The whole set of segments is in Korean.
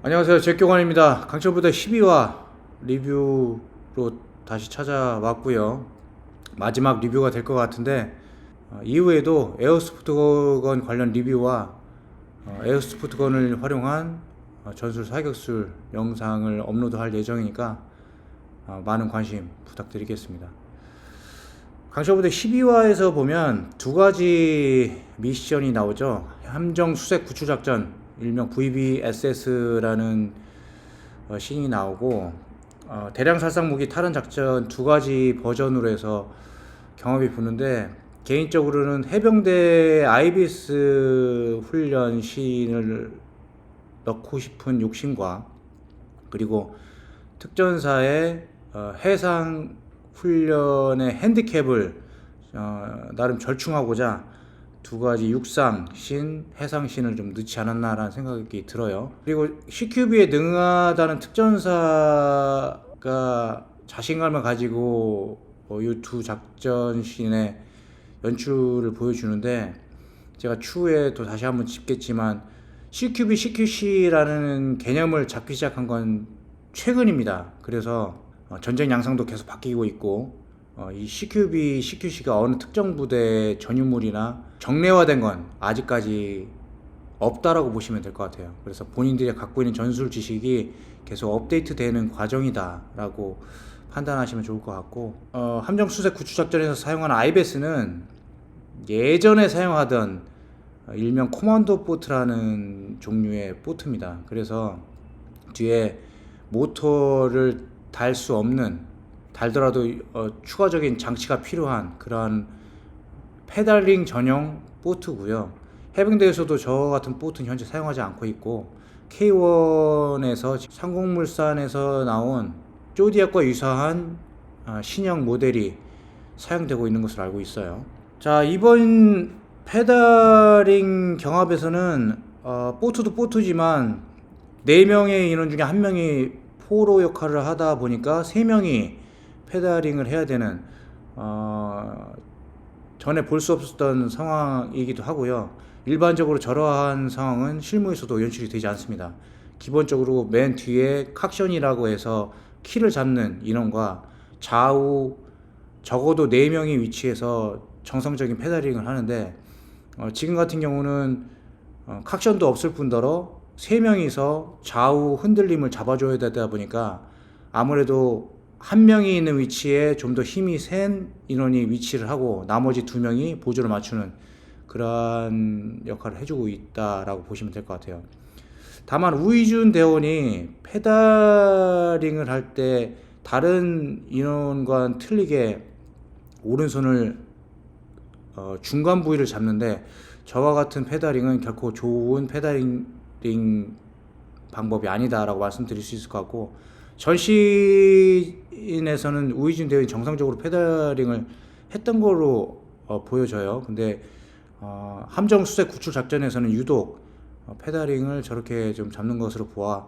안녕하세요. 제교관입니다. 강철부대 12화 리뷰로 다시 찾아왔고요. 마지막 리뷰가 될 것 같은데 이후에도 에어소프트건 관련 리뷰와 에어소프트건을 활용한 전술 사격술 영상을 업로드할 예정이니까 많은 관심 부탁드리겠습니다. 강철부대 12화에서 보면 두 가지 미션이 나오죠. 함정 수색 구출작전, 일명 VBSS라는 씬이 나오고, 대량 살상 무기 탈환 작전 두 가지 버전으로 해서 경험이 붙는데, 개인적으로는 해병대 IBS 훈련 씬을 넣고 싶은 욕심과, 그리고 특전사의 해상 훈련의 핸디캡을 나름 절충하고자 두 가지 육상 신, 해상 신을 좀 넣지 않았나라는 생각이 들어요. 그리고 CQB에 능하다는 특전사가 자신감을 가지고 이 두 작전 신의 연출을 보여주는데, 제가 추후에 또 다시 한번 짚겠지만 CQB, CQC라는 개념을 잡기 시작한 건 최근입니다. 그래서 전쟁 양상도 계속 바뀌고 있고, 이 CQB, CQC가 어느 특정 부대 전유물이나 정례화된 건 아직까지 없다라고 보시면 될 것 같아요. 그래서 본인들이 갖고 있는 전술 지식이 계속 업데이트 되는 과정이다라고 판단하시면 좋을 것 같고, 함정 수색 구출 작전에서 사용하는 IBS는 예전에 사용하던 일명 코만도 보트라는 종류의 보트입니다. 그래서 뒤에 모터를 달 수 없는, 달더라도 추가적인 장치가 필요한 그런 페달링 전용 보트고요. 해병대에서도 저 같은 보트는 현재 사용하지 않고 있고, K1에서 상공물산에서 나온 조디악과 유사한 신형 모델이 사용되고 있는 것으로 알고 있어요. 자, 이번 페달링 경합에서는 보트도 보트지만 4명의 인원 중에 1명이 포로 역할을 하다 보니까 3명이 페달링을 해야 되는 전에 볼 수 없었던 상황이기도 하고요. 일반적으로 저러한 상황은 실무에서도 연출이 되지 않습니다. 기본적으로 맨 뒤에 칵션이라고 해서 키를 잡는 인원과 좌우 적어도 4명이 위치해서 정상적인 페달링을 하는데, 지금 같은 경우는 칵션도 없을 뿐더러 3명이서 좌우 흔들림을 잡아줘야 되다 보니까 아무래도 한 명이 있는 위치에 좀 더 힘이 센 인원이 위치를 하고 나머지 2명이 보조를 맞추는 그러한 역할을 해주고 있다라고 보시면 될 것 같아요. 다만 우이준 대원이 페달링을 할 때 다른 인원과는 틀리게 오른손을 중간 부위를 잡는데, 저와 같은 페달링은 결코 좋은 페달링 방법이 아니다라고 말씀드릴 수 있을 것 같고, 전시인에서는 우이준 대원이 정상적으로 페달링을 했던 걸로 보여져요. 근데 함정 수색 구출 작전에서는 유독 페달링을 저렇게 좀 잡는 것으로 보아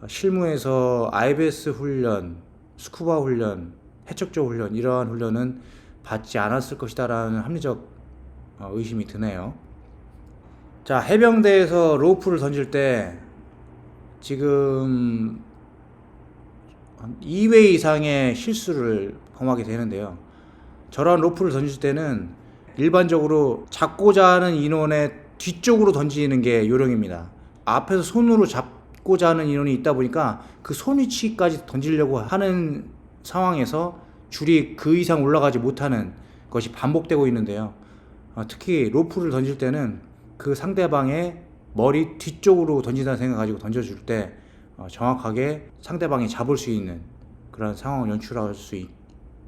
실무에서 IBS 훈련, 스쿠바 훈련, 해척조 훈련, 이러한 훈련은 받지 않았을 것이다 라는 합리적 의심이 드네요. 자, 해병대에서 로프를 던질 때 지금 2회 이상의 실수를 범하게 되는데요. 저런 로프를 던질 때는 일반적으로 잡고자 하는 인원의 뒤쪽으로 던지는 게 요령입니다. 앞에서 손으로 잡고자 하는 인원이 있다 보니까 그 손 위치까지 던지려고 하는 상황에서 줄이 그 이상 올라가지 못하는 것이 반복되고 있는데요. 특히 로프를 던질 때는 그 상대방의 머리 뒤쪽으로 던진다는 생각 가지고 던져줄 때 정확하게 상대방이 잡을 수 있는 그런 상황을 연출할 수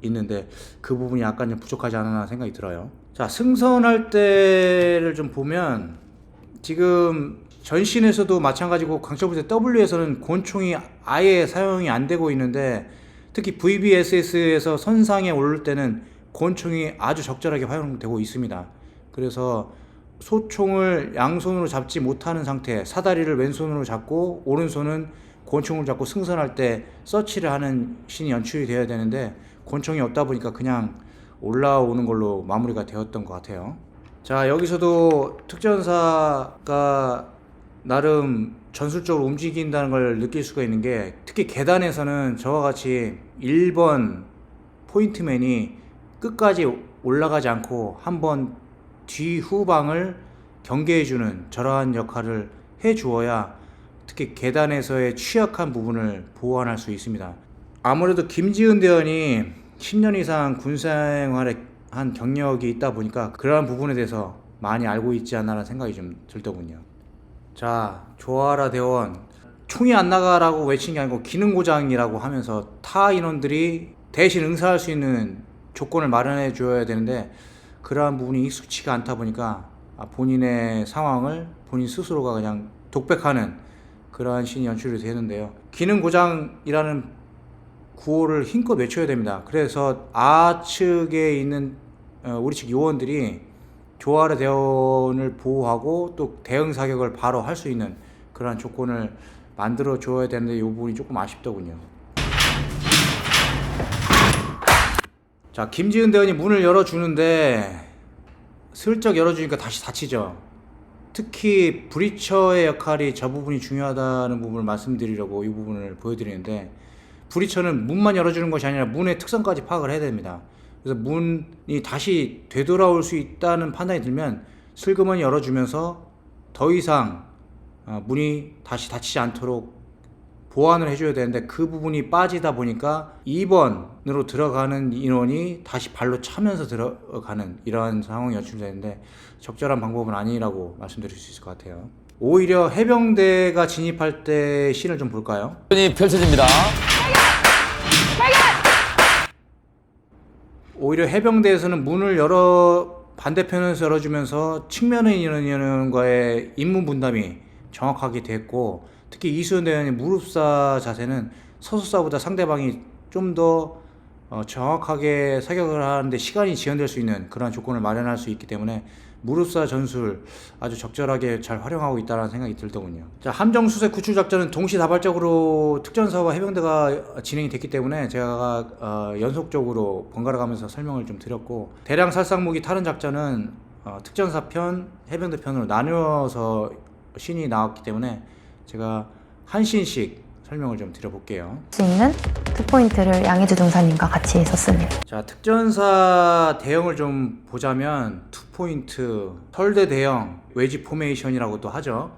있는데, 그 부분이 약간 좀 부족하지 않나 생각이 들어요. 자, 승선할 때를 좀 보면 지금 전신에서도 마찬가지고 강철부대 W에서는 권총이 아예 사용이 안 되고 있는데, 특히 VBSS에서 선상에 오를 때는 권총이 아주 적절하게 활용되고 있습니다. 그래서 소총을 양손으로 잡지 못하는 상태, 사다리를 왼손으로 잡고 오른손은 권총을 잡고 승선할 때 서치를 하는 신이 연출이 되어야 되는데, 권총이 없다 보니까 그냥 올라오는 걸로 마무리가 되었던 것 같아요. 자, 여기서도 특전사가 나름 전술적으로 움직인다는 걸 느낄 수가 있는 게, 특히 계단에서는 저와 같이 1번 포인트맨이 끝까지 올라가지 않고 한번 뒤후방을 경계해주는 저러한 역할을 해주어야 특히 계단에서의 취약한 부분을 보완할 수 있습니다. 아무래도 김지은 대원이 10년 이상 군생활에 한 경력이 있다 보니까 그러한 부분에 대해서 많이 알고 있지 않나라는 생각이 좀 들더군요. 자, 조아라 대원, 총이 안 나가라고 외친 게 아니고 기능고장이라고 하면서 타 인원들이 대신 응사할 수 있는 조건을 마련해 줘야 되는데, 그러한 부분이 익숙치가 않다 보니까 본인의 상황을 본인 스스로가 그냥 독백하는 그러한 씬이 연출이 되는데요. 기능고장이라는 구호를 힘껏 외쳐야 됩니다. 그래서 측에 있는 우리 측 요원들이 조아라 대원을 보호하고 또 대응 사격을 바로 할 수 있는 그러한 조건을 만들어 줘야 되는데, 이 부분이 조금 아쉽더군요. 자, 김지은 대원이 문을 열어주는데 슬쩍 열어주니까 다시 닫히죠. 특히 브리처의 역할이 저 부분이 중요하다는 부분을 말씀드리려고 이 부분을 보여드리는데, 브리처는 문만 열어주는 것이 아니라 문의 특성까지 파악을 해야 됩니다. 그래서 문이 다시 되돌아올 수 있다는 판단이 들면 슬그머니 열어주면서 더 이상 문이 다시 닫히지 않도록 보완을 해줘야 되는데, 그 부분이 빠지다 보니까 2번으로 들어가는 인원이 다시 발로 차면서 들어가는 이러한 상황이 연출되는데, 적절한 방법은 아니라고 말씀드릴 수 있을 것 같아요. 오히려 해병대가 진입할 때 씬을 좀 볼까요? 펼쳐집니다. 오히려 해병대에서는 문을 반대편에서 열어주면서 측면에 있는 인원과의 임무 분담이 정확하게 됐고, 특히 이수연 대원의 무릎사 자세는 서서사보다 상대방이 좀 더 정확하게 사격을 하는데 시간이 지연될 수 있는 그런 조건을 마련할 수 있기 때문에 무릎사 전술 아주 적절하게 잘 활용하고 있다는 생각이 들더군요. 자, 함정 수색 구출 작전은 동시다발적으로 특전사와 해병대가 진행이 됐기 때문에 제가 연속적으로 번갈아 가면서 설명을 좀 드렸고, 대량 살상무기 탈환 작전은 특전사 편, 해병대 편으로 나누어서 씬이 나왔기 때문에 제가 한 씬씩 설명을 좀 드려볼게요. 수 있는 투포인트를 양해주 중사님과 같이 썼습니다. 자, 특전사 대형을 좀 보자면 투포인트, 설대 대형, 웨지 포메이션이라고도 하죠.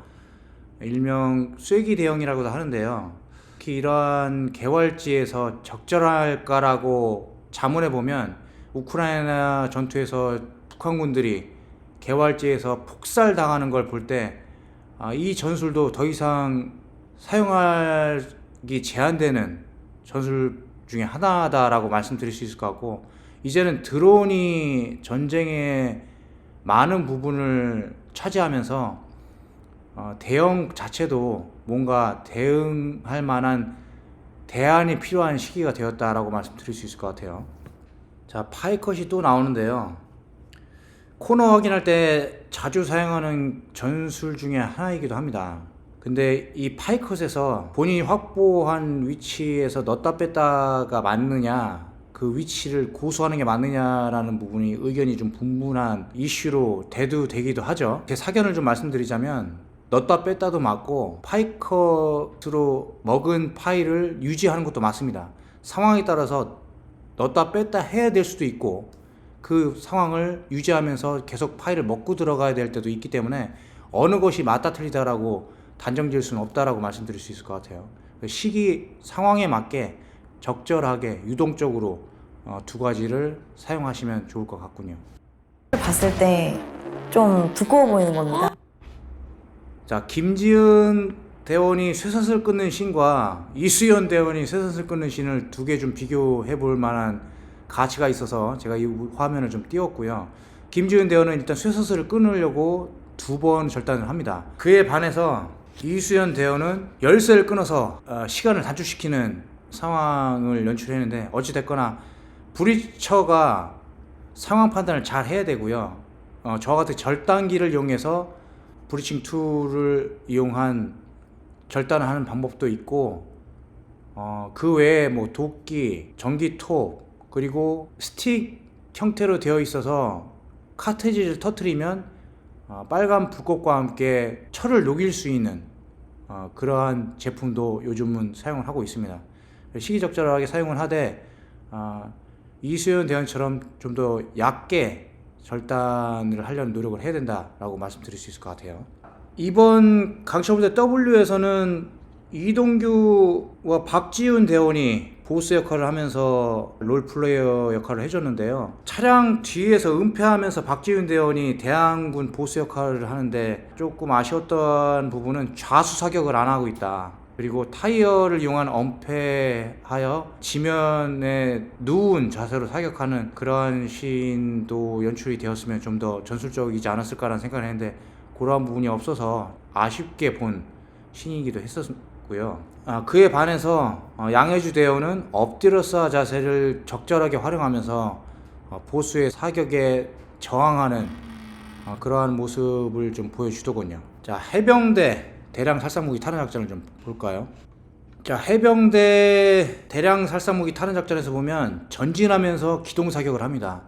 일명 쐐기 대형이라고도 하는데요. 특히 이러한 개활지에서 적절할까라고 자문해보면 우크라이나 전투에서 북한군들이 개활지에서 폭살당하는 걸 볼 때 이 전술도 더 이상 사용하기 제한되는 전술 중에 하나다라고 말씀드릴 수 있을 것 같고, 이제는 드론이 전쟁의 많은 부분을 차지하면서 대형 자체도 뭔가 대응할 만한 대안이 필요한 시기가 되었다라고 말씀드릴 수 있을 것 같아요. 자, 파이컷이 또 나오는데요. 코너 확인할 때 자주 사용하는 전술 중에 하나이기도 합니다. 근데 이 파이컷에서 본인이 확보한 위치에서 넣었다 뺐다가 맞느냐, 그 위치를 고수하는 게 맞느냐라는 부분이 의견이 좀 분분한 이슈로 대두되기도 하죠. 제 사견을 좀 말씀드리자면, 넣었다 뺐다도 맞고 파이컷으로 먹은 파일을 유지하는 것도 맞습니다. 상황에 따라서 넣었다 뺐다 해야 될 수도 있고, 그 상황을 유지하면서 계속 파일을 먹고 들어가야 될 때도 있기 때문에 어느 것이 맞다 틀리다라고 단정 지을 수는 없다라고 말씀드릴 수 있을 것 같아요. 시기 상황에 맞게 적절하게 유동적으로 두 가지를 사용하시면 좋을 것 같군요. 봤을 때 좀 두꺼워 보이는 겁니다. 자, 김지은 대원이 쇠사슬 끊는 씬과 이수연 대원이 쇠사슬 끊는 씬을 두 개 좀 비교해 볼 만한 가치가 있어서 제가 이 화면을 좀 띄웠고요. 김지은 대원은 일단 쇠사슬을 끊으려고 2번 절단을 합니다. 그에 반해서 이수연 대원은 열쇠를 끊어서 시간을 단축시키는 상황을 연출했는데, 어찌됐거나 브리처가 상황 판단을 잘 해야 되고요. 저와 같은 절단기를 이용해서 브리칭 툴을 이용한 절단을 하는 방법도 있고, 그 외에 뭐 도끼, 전기톱, 그리고 스틱 형태로 되어 있어서 카트리지를 터트리면 빨간 불꽃과 함께 철을 녹일 수 있는 그러한 제품도 요즘은 사용을 하고 있습니다. 시기적절하게 사용을 하되 이수연 대원처럼 좀 더 얕게 절단을 하려는 노력을 해야 된다라고 말씀드릴 수 있을 것 같아요. 이번 강철부대 W에서는 이동규와 박지훈 대원이 보스 역할을 하면서 롤플레이어 역할을 해줬는데요. 차량 뒤에서 은폐하면서 박지훈 대원이 대항군 보스 역할을 하는데 조금 아쉬웠던 부분은 좌수 사격을 안 하고 있다. 그리고 타이어를 이용한 엄폐하여 지면에 누운 자세로 사격하는 그러한 씬도 연출이 되었으면 좀 더 전술적이지 않았을까라는 생각을 했는데 그러한 부분이 없어서 아쉽게 본 씬이기도 했었고요. 그에 반해서 양해주 대원은 엎드려서 자세를 적절하게 활용하면서 보수의 사격에 저항하는 그러한 모습을 좀 보여주더군요. 자, 해병대 대량 살상무기 타는 작전을 좀 볼까요? 자, 해병대 대량 살상무기 타는 작전에서 보면 전진하면서 기동 사격을 합니다.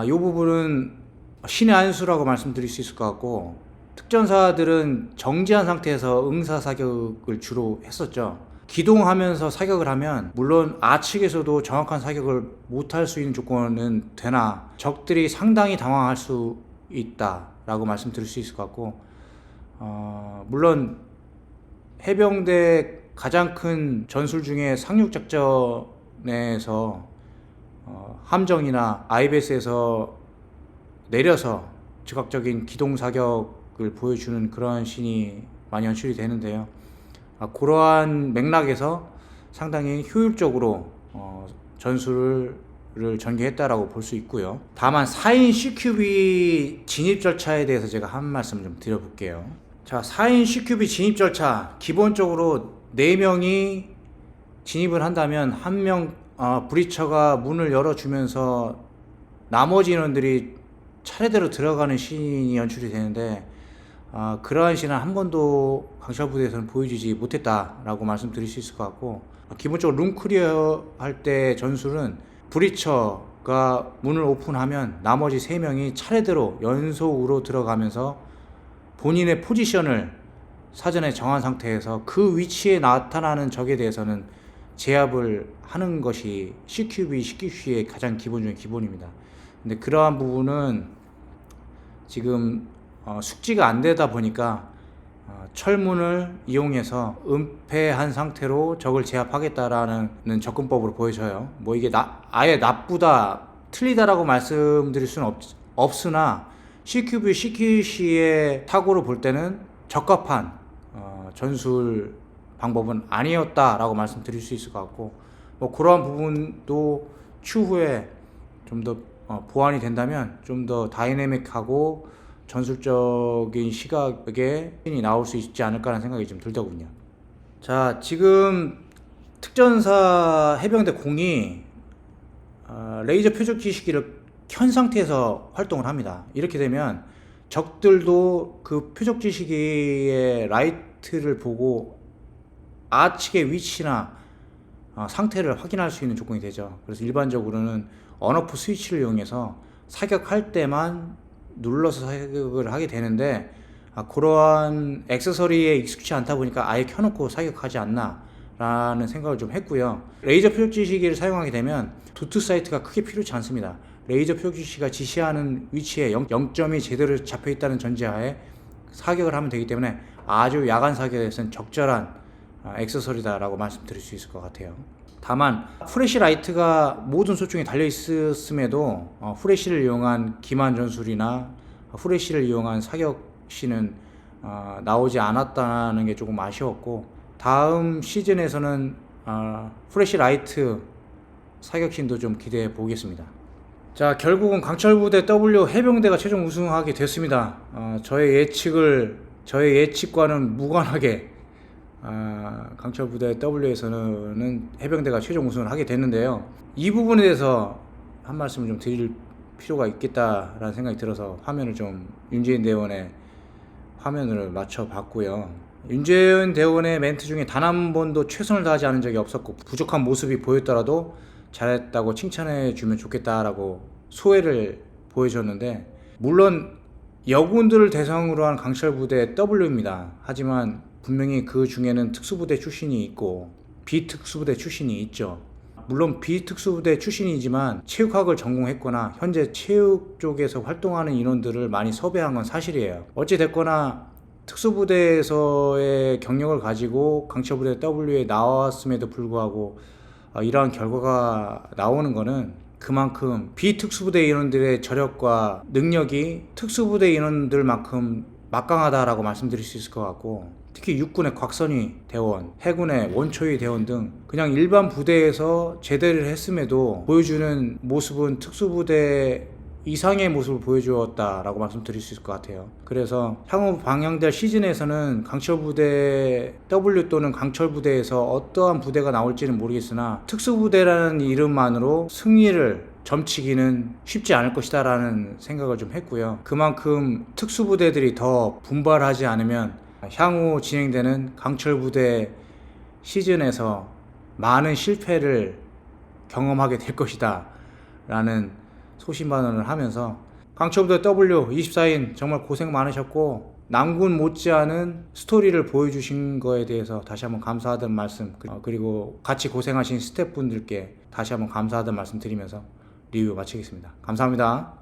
이 부분은 신의 한 수라고 말씀드릴 수 있을 것 같고, 특전사들은 정지한 상태에서 응사 사격을 주로 했었죠. 기동하면서 사격을 하면 물론 아측에서도 정확한 사격을 못할 수 있는 조건은 되나 적들이 상당히 당황할 수 있다라고 말씀드릴 수 있을 것 같고, 물론 해병대 가장 큰 전술 중에 상륙작전에서 함정이나 IBS에서 내려서 즉각적인 기동 사격을 보여주는 그러한 씬이 많이 연출이 되는데요. 그러한 맥락에서 상당히 효율적으로 전술을 전개했다라고 볼 수 있고요. 다만 4인 CQB 진입 절차에 대해서 제가 한 말씀 좀 드려볼게요. 자, 4인 CQB 진입 절차, 기본적으로 4명이 진입을 한다면 1명 브리처가 문을 열어주면서 나머지 인원들이 차례대로 들어가는 씬이 연출이 되는데, 그러한 씬은 한 번도 강철부대에서는 보여주지 못했다라고 말씀드릴 수 있을 것 같고, 기본적으로 룸클리어 할 때 전술은 브리처가 문을 오픈하면 나머지 3명이 차례대로 연속으로 들어가면서 본인의 포지션을 사전에 정한 상태에서 그 위치에 나타나는 적에 대해서는 제압을 하는 것이 CQB, CQC의 가장 기본 중에 기본입니다. 근데 그러한 부분은 지금 숙지가 안 되다 보니까 철문을 이용해서 은폐한 상태로 적을 제압하겠다라는 접근법으로 보여져요. 뭐 이게 아예 나쁘다, 틀리다라고 말씀드릴 수는 없으나 CQB, CQC의 사고로 볼 때는 적합한 전술 방법은 아니었다라고 말씀드릴 수 있을 것 같고, 뭐 그러한 부분도 추후에 좀 더 보완이 된다면 좀 더 다이내믹하고 전술적인 시각에 신이 나올 수 있지 않을까라는 생각이 좀 들더군요. 자, 지금 특전사 해병대 공이 레이저 표적 지시기를 켠 상태에서 활동을 합니다. 이렇게 되면 적들도 그 표적 지시기의 라이트를 보고 아측의 위치나 상태를 확인할 수 있는 조건이 되죠. 그래서 일반적으로는 언오프 스위치를 이용해서 사격할 때만 눌러서 사격을 하게 되는데, 그러한 액세서리에 익숙치 않다 보니까 아예 켜놓고 사격하지 않나 라는 생각을 좀 했고요. 레이저 표적 지시기를 사용하게 되면 도트 사이트가 크게 필요치 않습니다. 레이저 표적 지시기가 지시하는 위치에 0점이 제대로 잡혀 있다는 전제하에 사격을 하면 되기 때문에 아주 야간 사격에서는 적절한 액세서리다 라고 말씀드릴 수 있을 것 같아요. 다만 후레쉬 라이트가 모든 소총에 달려 있음에도 후레쉬를 이용한 기만 전술이나 후레쉬를 이용한 사격 씬은 나오지 않았다는 게 조금 아쉬웠고, 다음 시즌에서는 후레쉬 라이트 사격 씬도 좀 기대해 보겠습니다. 자, 결국은 강철부대 W 해병대가 최종 우승하게 됐습니다. 저의 예측과는 무관하게 강철부대 W에서는 해병대가 최종 우승을 하게 됐는데요. 이 부분에 대해서 한 말씀을 좀 드릴 필요가 있겠다라는 생각이 들어서 화면을 좀 윤재인 대원의 화면을 맞춰 봤고요. 윤재인 대원의 멘트 중에 단 한 번도 최선을 다하지 않은 적이 없었고, 부족한 모습이 보였더라도 잘했다고 칭찬해 주면 좋겠다라고 소회를 보여줬는데, 물론 여군들을 대상으로 한 강철부대 W입니다. 하지만 분명히 그 중에는 특수부대 출신이 있고 비특수부대 출신이 있죠. 물론 비특수부대 출신이지만 체육학을 전공했거나 현재 체육 쪽에서 활동하는 인원들을 많이 섭외한 건 사실이에요. 어찌됐거나 특수부대에서의 경력을 가지고 강철부대 W에 나왔음에도 불구하고 이러한 결과가 나오는 거는 그만큼 비특수부대 인원들의 저력과 능력이 특수부대 인원들만큼 막강하다라고 말씀드릴 수 있을 것 같고, 특히 육군의 곽선희 대원, 해군의 원초희 대원 등 그냥 일반 부대에서 제대를 했음에도 보여주는 모습은 특수부대 이상의 모습을 보여주었다라고 말씀드릴 수 있을 것 같아요. 그래서 향후 방영될 시즌에서는 강철부대 W 또는 강철부대에서 어떠한 부대가 나올지는 모르겠으나 특수부대라는 이름만으로 승리를 점치기는 쉽지 않을 것이다 라는 생각을 좀 했고요. 그만큼 특수부대들이 더 분발하지 않으면 향후 진행되는 강철부대 시즌에서 많은 실패를 경험하게 될 것이다 라는 소신반언을 하면서, 강철부대 W 24인 정말 고생 많으셨고 남군 못지않은 스토리를 보여주신 거에 대해서 다시 한번 감사하다는 말씀, 그리고 같이 고생하신 스태프분들께 다시 한번 감사하다는 말씀 드리면서 리뷰 마치겠습니다. 감사합니다.